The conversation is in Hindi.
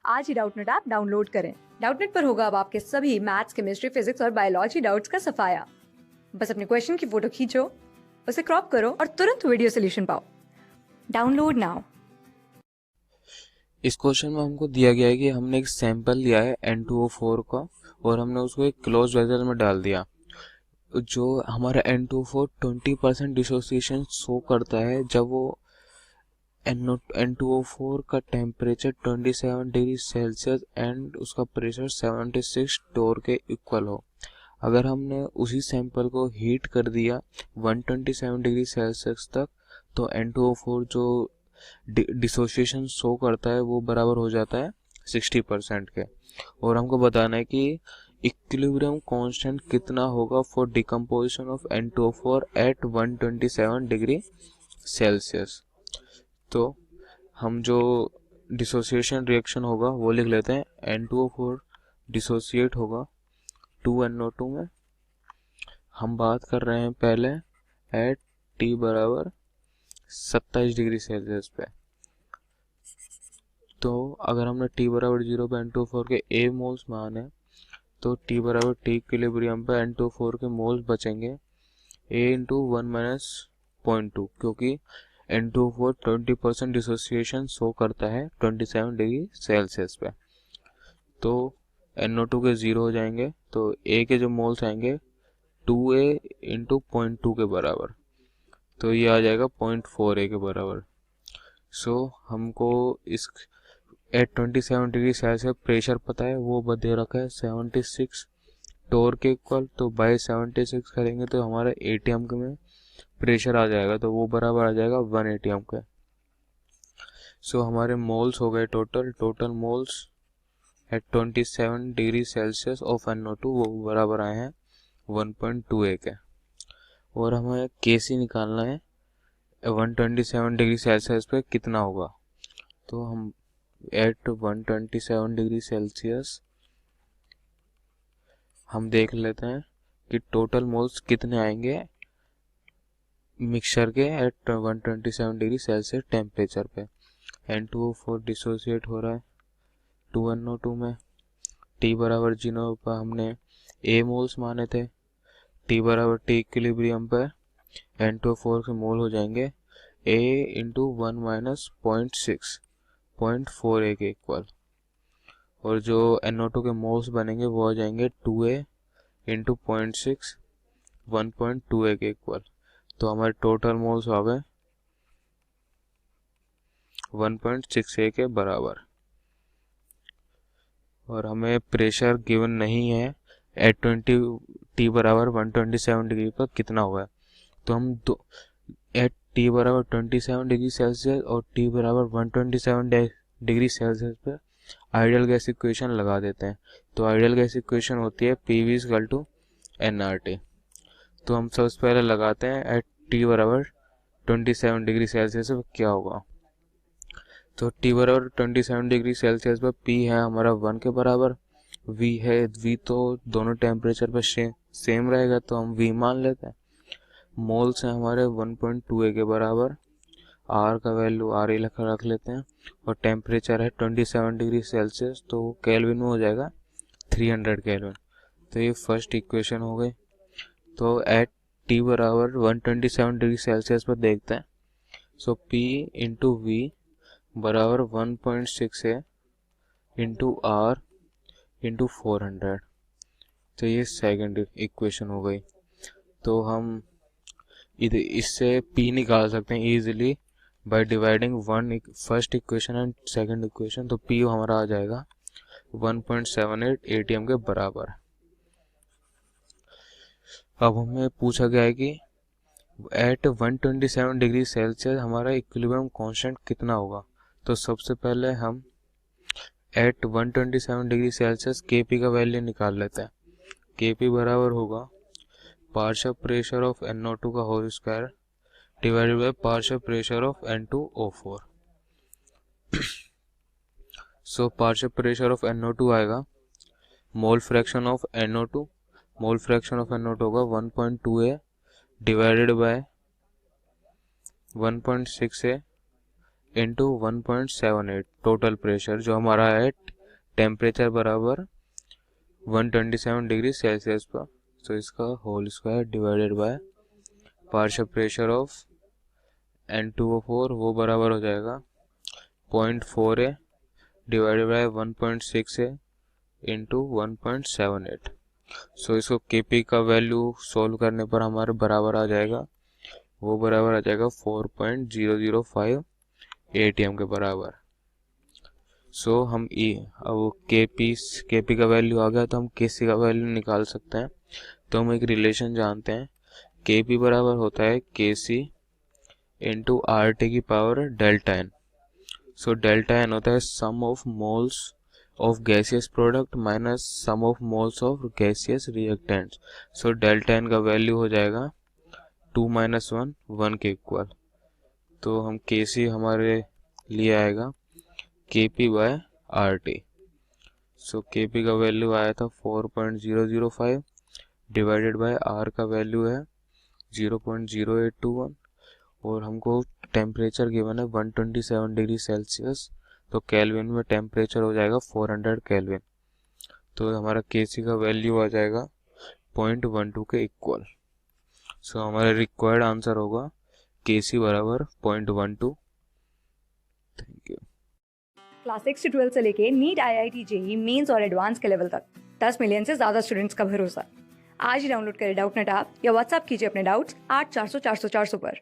आज ही डाउटनेट ऐप डाउनलोड करें। डाउटनेट पर होगा अब आपके सभी मैथ्स, केमिस्ट्री, फिजिक्स और बायोलॉजी डाउट्स का सफाया। बस अपने क्वेश्चन की फोटो खींचो, उसे क्रॉप करो और तुरंत वीडियो सोल्यूशन पाओ। Download now. इस क्वेश्चन में हमको दिया गया है कि हमने एक सैंपल लिया है N2O4 का और हमने उसको एक क्लोज वेसल में डाल दिया। जो हमारा N2O4 20% डिसोसिएशन शो करता है जब वो N2O4 का टेम्परेचर 27 डिग्री सेल्सियस एंड उसका प्रेशर 76 टोर के इक्वल हो। अगर हमने उसी सैंपल को हीट कर दिया 127 डिग्री सेल्सियस तक तो N2O4 जो डिसोसिएशन शो करता है वो बराबर हो जाता है 60% के। और हमको बताना है कि इक्विलिब्रियम कांस्टेंट कितना होगा for decomposition of N2O4 at 127 degree Celsius. तो हम जो डिसोसिएशन रिएक्शन होगा वो लिख लेते हैं। N2O4 डिसोसिएट होगा 2NO2 में। हम बात कर रहे हैं पहले एट T बराबर 27 डिग्री सेल्सियस पे। तो अगर हमने T बराबर 0 पे N2O4 के A मोल्स माने तो T बराबर T इक्विलिब्रियम पे N2O4 के मोल्स बचेंगे A इंटू 1 माइनस 0.2 क्योंकि N2O4 20% डिसोसिएशन शो करता है 27 डिग्री सेल्सियस पे। तो NO2 के 0 हो जाएंगे तो A के जो मोल्स आएंगे 2A इंटू 0.2 के बराबर, तो ये आ जाएगा 0.4A के बराबर। सो हमको इस एट 27 डिग्री सेल्सियस प्रेशर पता है, वो दे रखा है 76 टोर के इक्वल। तो बाई 76 करेंगे तो हमारा एटीएम में प्रेशर आ जाएगा, तो वो बराबर आ जाएगा 1 एटीएम के। सो हमारे मोल्स हो गए total moles at 27 degree Celsius of NO2 वो बराबर आए हैं 1.2A के। और हमें केसी निकालना है 127 डिग्री सेल्सियस पे कितना होगा। तो हम एट 127 डिग्री सेल्सियस हम देख लेते हैं कि टोटल मोल्स कितने आएंगे मिक्सचर के एट 127 डिग्री सेल्सियस टेम्परेचर पे। N2O4 डिसोसिएट हो रहा है 2NO2 में। T बराबर 0 पर हमने A मोल्स माने थे। T बराबर T इक्विलिब्रियम पर N2O4 के मोल हो जाएंगे A इंटू 1 माइनस 0.4A के इक्वल। और जो NO2 के मोल्स बनेंगे वो हो जाएंगे 2A इंटू 0.6 1.2A के इक्वल। तो हमारे टोटल मोल्स आ गए 1.6A के बराबर। और हमें प्रेशर गिवन नहीं है एट T बराबर 127 डिग्री पर कितना हुआ है। तो हम एट T बराबर 27 डिग्री सेल्सियस और T बराबर 127 डिग्री सेल्सियस पर आइडियल गैस इक्वेशन लगा देते हैं। तो आइडियल गैस इक्वेशन होती है PV इक्वल टू nRT। तो हम सबसे पहले लगाते हैं एट T बराबर 27 डिग्री सेल्सियस पर क्या होगा। तो T बराबर 27 डिग्री सेल्सियस पर P है हमारा 1 के बराबर, V है, V तो दोनों टेम्परेचर पर सेम रहेगा तो हम V मान लेते हैं। मोल्स हैं हमारे 1.2A के बराबर, R का वैल्यू R ही रख लेते हैं और टेम्परेचर है 27 डिग्री सेल्सियस तो केल्विन में हो जाएगा 300 केल्विन। तो ये फर्स्ट इक्वेशन हो गई। तो एट T बराबर 127 डिग्री सेल्सियस पर देखते हैं। सो P इंटू V बराबर 1.6A इंटू R इंटू 400। तो ये सेकंड इक्वेशन हो गई। तो हम इधर इससे P निकाल सकते हैं easily by dividing first equation and second equation. तो P हमारा आ जाएगा 1.78 ATM के बराबर। अब हमें पूछा गया है कि एट 127 डिग्री सेल्सियस हमारा इक्विलिब्रियम कांस्टेंट कितना होगा। तो सबसे पहले हम एट 127 डिग्री सेल्सियस Kp का वैल्यू निकाल लेते हैं। Kp बराबर होगा पार्शियल प्रेशर ऑफ NO2 का whole square divided by partial pressure of N2O4। So partial pressure of NO2 आएगा mole fraction of NO2, mole fraction of NO2 होगा 1.2A divided by 1.6A into 1.78 total pressure जो हमारा है टेम्परेचर बराबर 127 डिग्री सेल्सियस पर, तो इसका whole square divided by partial pressure of N2O4 वो बराबर हो जाएगा 0.4 डिवाइडेड बाय 1.6 इंटू 1.78। सो इसको Kp का वैल्यू सॉल्व करने पर हमारे बराबर आ जाएगा, वो बराबर आ जाएगा 4.005 ATM के बराबर। सो हम अब Kp का वैल्यू आ गया तो हम Kc का वैल्यू निकाल सकते हैं। तो हम एक रिलेशन जानते हैं, Kp बराबर होता है Kc इंटू RT की पावर डेल्टा एन। सो डेल्टा एन होता है sum of moles of gaseous product minus sum of moles of gaseous reactants. So delta N का वैल्यू हो जाएगा 2 - 1 1 के इक्वल। तो हम Kc हमारे लिए आएगा Kp बाय RT। सो Kp का वैल्यू आया था 4.005 डिवाइडेड बाय R का वैल्यू है 0.0821 और हमको टेम्परेचर गिवन है 127 डिग्री सेल्सियस, तो केल्विन में टेम्परेचर हो जाएगा 400 केल्विन। तो हमारा Kc का वैल्यू आ जाएगा 0.12 के इक्वल। सो हमारा रिक्वायर्ड आंसर होगा Kc बराबर 0.12। Thank you. क्लास 6 से 12 से लेके नीट, IIT, JEE मेंस और एडवांस के लेवल तक 10 मिलियन से ज्यादा स्टूडेंट्स का भरोसा। आज ही डाउनलोड करें डाउटनेट ऐप या व्हाट्सएप कीजिए अपने डाउट्स 8400 400 400 पर।